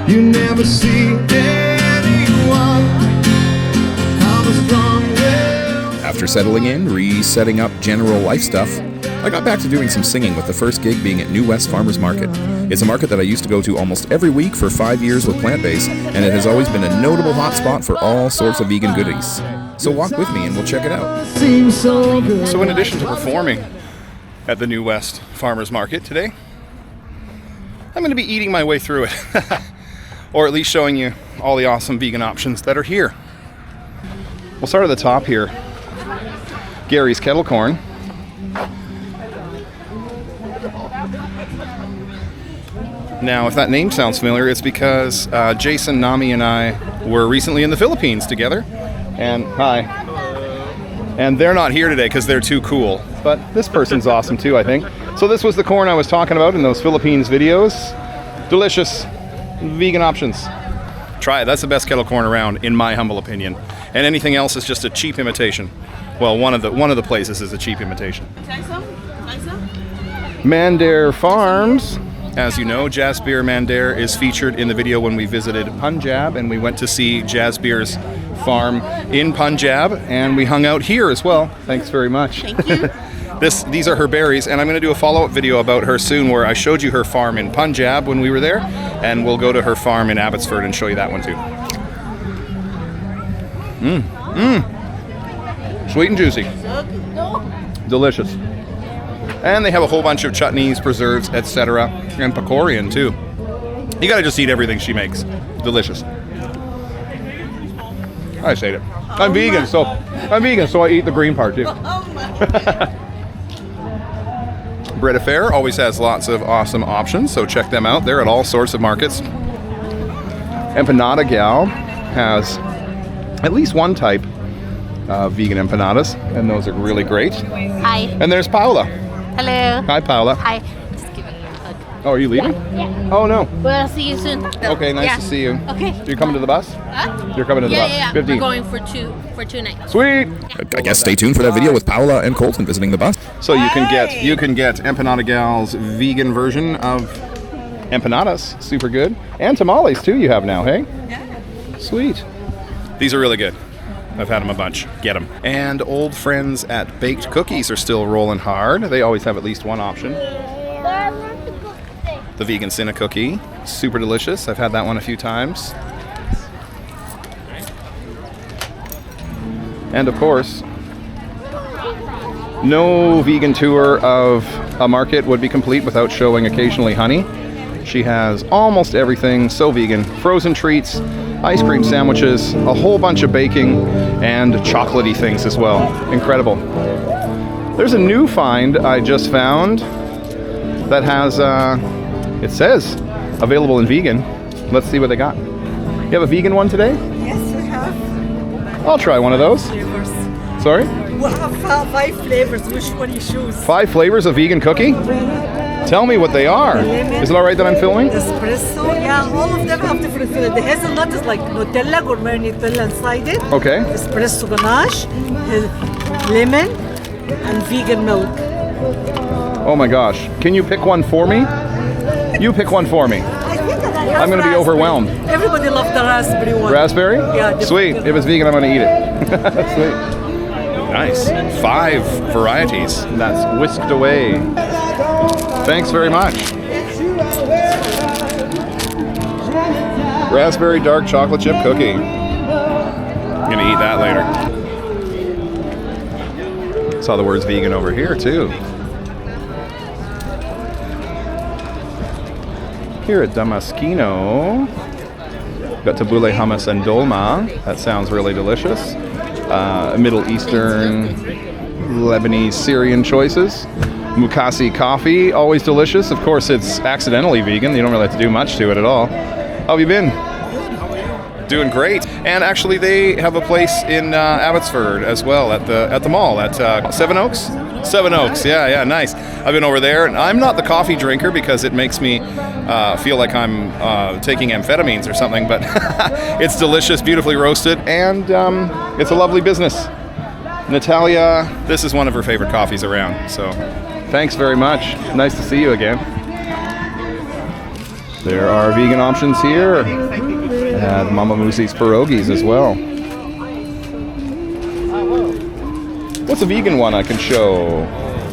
You never see anyone have a strong will. After settling in, resetting up general life stuff, I got back to doing some singing, with the first gig being at New West Farmers Market. It's a market that I used to go to almost every week for 5 years with Plant Base, and it has always been a notable hotspot for all sorts of vegan goodies. So walk with me and we'll check it out. So in addition to performing at the New West Farmers Market today, I'm going to be eating my way through it. Or at least showing you all the awesome vegan options that are here. We'll start at the top here. Gary's Kettle Corn. Now, if that name sounds familiar, it's because Jason, Nami, and I were recently in the Philippines together. And hi. And they're not here today because they're too cool. But this person's awesome too, I think. So this was the corn I was talking about in those Philippines videos. Delicious vegan options. Try it. That's the best kettle corn around, in my humble opinion. And anything else is just a cheap imitation. Well, one of the places is a cheap imitation. Mandair Farms. As you know, Jasbir Mandair is featured in the video when we visited Punjab, and we went to see Jasbir's farm in Punjab, and we hung out here as well. Thanks very much. Thank you. These are her berries, and I'm going to do a follow-up video about her soon where I showed you her farm in Punjab when we were there, and we'll go to her farm in Abbotsford and show you that one too. Sweet and juicy. Delicious. And they have a whole bunch of chutneys, preserves, etc. And pakorian too. You gotta just eat everything she makes. Delicious. I just ate it. I'm vegan, so I eat the green part too. Bread Affair always has lots of awesome options, so check them out. They're at all sorts of markets. Empanada Gal has at least one type of vegan empanadas, and those are really great. Hi. And there's Paula. Hello. Hi, Paula. Hi. Just giving you a hug. Oh, are you leaving? Yeah. Oh, no. Well, I'll see you soon. Okay, nice to see you. Okay. You're coming to the bus? Huh? You're coming to the bus. Yeah. 15. We're going for two nights. Sweet. I guess stay tuned for that video with Paula and Colton visiting the bus. So you can get Empanada Gal's vegan version of empanadas. Super good. And tamales too you have now, hey? Yeah. Sweet. These are really good. I've had them a bunch. Get them. And old friends at Baked Cookies are still rolling hard. They always have at least one option. The vegan Cinna cookie. Super delicious. I've had that one a few times. And of course, no vegan tour of a market would be complete without showing occasionally Honey. She has almost everything so vegan. Frozen treats, ice cream sandwiches, a whole bunch of baking, and chocolatey things as well. Incredible. There's a new find I just found that has, it says, available in vegan. Let's see what they got. You have a vegan one today? Yes, we have I'll try one of those. flavors. Sorry? We have 5 flavors. Which one you choose? 5 flavors of vegan cookie? Tell me what they are. Is it all right that I'm filming? Espresso, yeah, all of them have different flavors. The hazelnut is like Nutella, gourmet Nutella inside it. Okay. Espresso ganache, lemon, and vegan milk. Oh my gosh. Can you pick one for me? You pick one for me. I think that I'm going to be overwhelmed. Everybody loves the raspberry one. Raspberry? Yeah. Sweet. If it's vegan, I'm going to eat it. Sweet. Nice. 5 varieties. That's whisked away. Thanks very much. Raspberry dark chocolate chip cookie. I'm gonna eat that later. Saw the words vegan over here too. Here at Damaskino, got tabbouleh hummus and dolma. That sounds really delicious. Middle Eastern, Lebanese, Syrian choices. Mukasi coffee, always delicious. Of course, it's accidentally vegan. You don't really have to do much to it at all. How have you been? Doing great. And actually, they have a place in Abbotsford as well at the mall at Seven Oaks. Seven Oaks, yeah, nice. I've been over there, and I'm not the coffee drinker because it makes me feel like I'm taking amphetamines or something. But it's delicious, beautifully roasted, and it's a lovely business. Natalia, this is one of her favorite coffees around. So, thanks very much. Nice to see you again. There are vegan options here. And Mama Musi's pierogies as well. What's a vegan one I can show?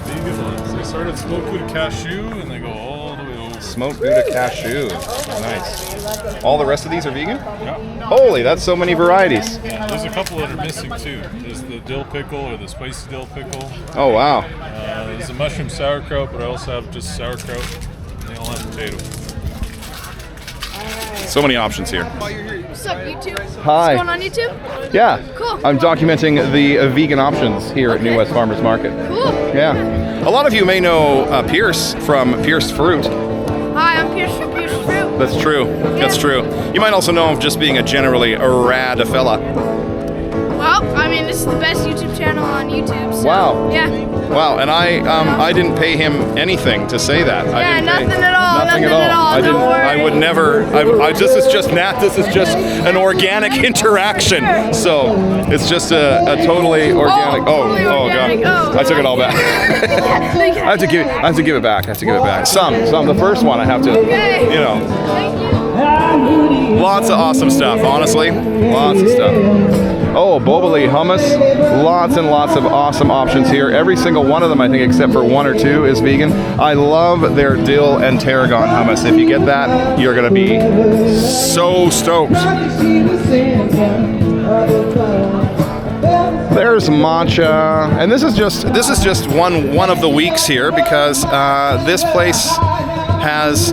Vegan ones. They start at smoked Gouda cashew and they go all the way over. Smoked Gouda cashew. Nice. All the rest of these are vegan? Yeah. Holy, that's so many varieties. Yeah, there's a couple that are missing too. There's the dill pickle or the spicy dill pickle. Oh, wow. There's a mushroom sauerkraut, but I also have just sauerkraut. They all have potato. So many options here. What's up, YouTube? Hi. What's going on, YouTube? Yeah. Cool. I'm documenting the vegan options here at New West Farmers Market. Cool. Yeah. A lot of you may know Pierce from Pierce Fruit. Hi, I'm Pierce from Pierce Fruit. That's true. That's true. You might also know him just being a generally rad fella. Well, I mean, this is the best YouTube channel on YouTube. So, Wow. Yeah. Wow, and I didn't pay him anything to say that. I Yeah, didn't nothing pay, at all. Nothing at Nothing at all. all, I didn't. don't worry. I would never. This is just This is just an organic interaction. So it's just a totally organic. totally organic. God! Oh, I took it all back. I have to give it back. I have to give it back. Some. The first one I have to. Okay. You know. Thank you. Lots of awesome stuff, honestly. Lots of stuff. Oh, Boboli hummus. Lots and lots of awesome options here. Every single one of them, I think, except for one or two, is vegan. I love their dill and tarragon hummus. If you get that, you're going to be so stoked. There's matcha, and this is just one of the weeks here because this place has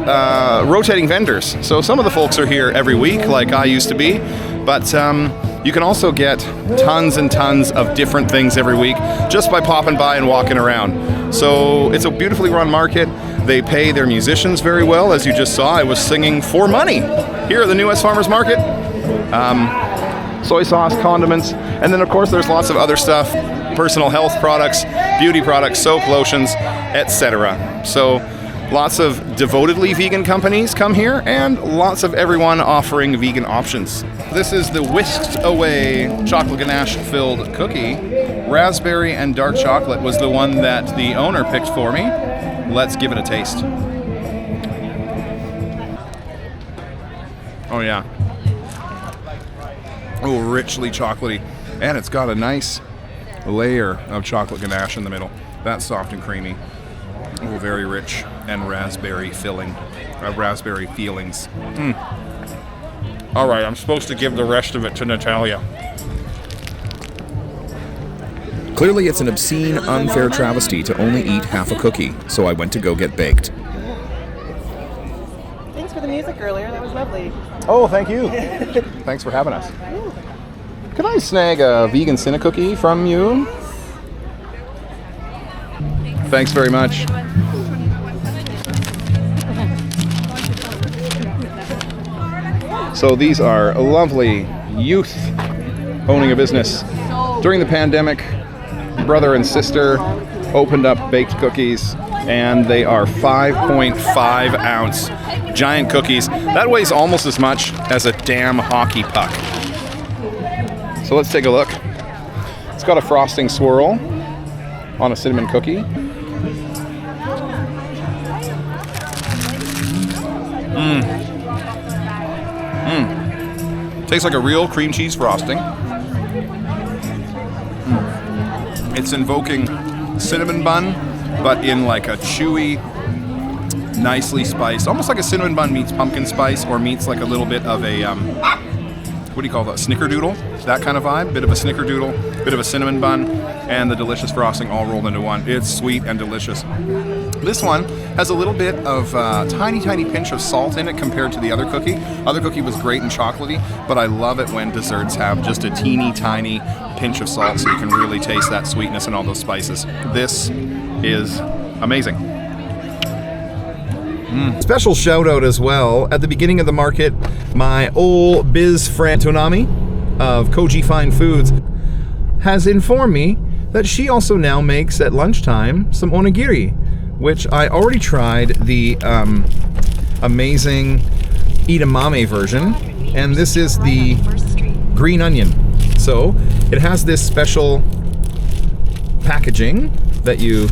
rotating vendors. So some of the folks are here every week, like I used to be, but you can also get tons and tons of different things every week just by popping by and walking around. So it's a beautifully run market. They pay their musicians very well, as you just saw. I was singing for money here at the New West Farmers Market. Soy sauce, condiments, and then of course there's lots of other stuff, personal health products, beauty products, soap, lotions, etc. So lots of devotedly vegan companies come here, and lots of everyone offering vegan options. This is the whisked away chocolate ganache filled cookie. Raspberry and dark chocolate was the one that the owner picked for me. Let's give it a taste. Oh yeah. Oh, richly chocolatey. And it's got a nice layer of chocolate ganache in the middle. That's soft and creamy. Oh, very rich and raspberry filling. Raspberry feelings. All right, I'm supposed to give the rest of it to Natalia. Clearly, it's an obscene, unfair travesty to only eat half a cookie, so I went to go get baked. Thanks for the music earlier. That was lovely. Oh, thank you. Thanks for having us. Could I snag a vegan Cinna cookie from you? Thanks very much. So these are lovely youth owning a business. During the pandemic, brother and sister opened up baked cookies, and they are 5.5 ounce giant cookies. That weighs almost as much as a damn hockey puck. So let's take a look. It's got a frosting swirl on a cinnamon cookie. Tastes like a real cream cheese frosting. It's invoking cinnamon bun, but in like a chewy, nicely spiced, almost like a cinnamon bun meets pumpkin spice, or meets like a little bit of a, what do you call that, snickerdoodle? That kind of vibe. Bit of a snickerdoodle, bit of a cinnamon bun, and the delicious frosting all rolled into one. It's sweet and delicious. This one has a little bit of tiny pinch of salt in it compared to the other cookie. Other cookie was great and chocolatey, but I love it when desserts have just a teeny tiny pinch of salt so you can really taste that sweetness and all those spices. This is amazing. Special shout out as well, at the beginning of the market, my old biz friend Tonami of Koji Fine Foods has informed me that she also now makes at lunchtime some onigiri, which I already tried the amazing edamame version, and this is the green onion. So it has this special packaging that you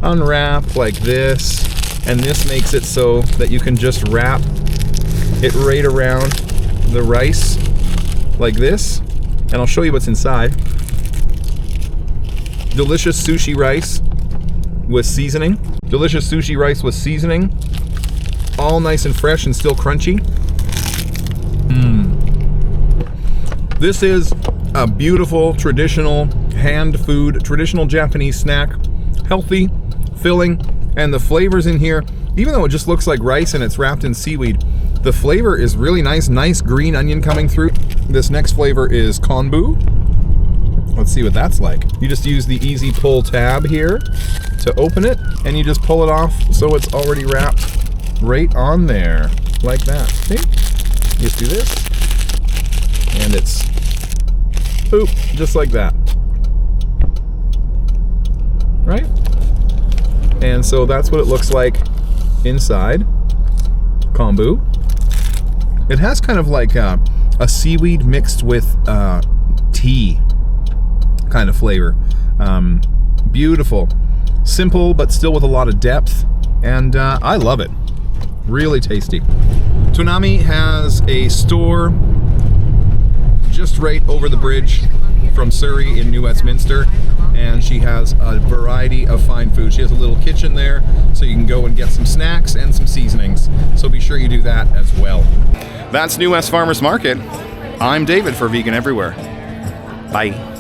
unwrap like this, and this makes it so that you can just wrap it right around the rice like this, and I'll show you what's inside. Delicious sushi rice with seasoning. Delicious sushi rice with seasoning. All nice and fresh and still crunchy. This is a beautiful, traditional hand food, traditional Japanese snack. Healthy, filling, and the flavors in here, even though it just looks like rice and it's wrapped in seaweed, the flavor is really nice. Nice green onion coming through. This next flavor is konbu. Let's see what that's like. You just use the easy pull tab here to open it, and you just pull it off so it's already wrapped right on there, like that. See? You just do this, and it's boop, just like that. Right? And so that's what it looks like inside. Kombu. It has kind of like a seaweed mixed with tea kind of flavor. Beautiful. Simple, but still with a lot of depth. And I love it. Really tasty. Toonami has a store just right over the bridge from Surrey in New Westminster, and she has a variety of fine food. She has a little kitchen there, so you can go and get some snacks and some seasonings. So be sure you do that as well. That's New West Farmers Market. I'm David for Vegan Everywhere. Bye.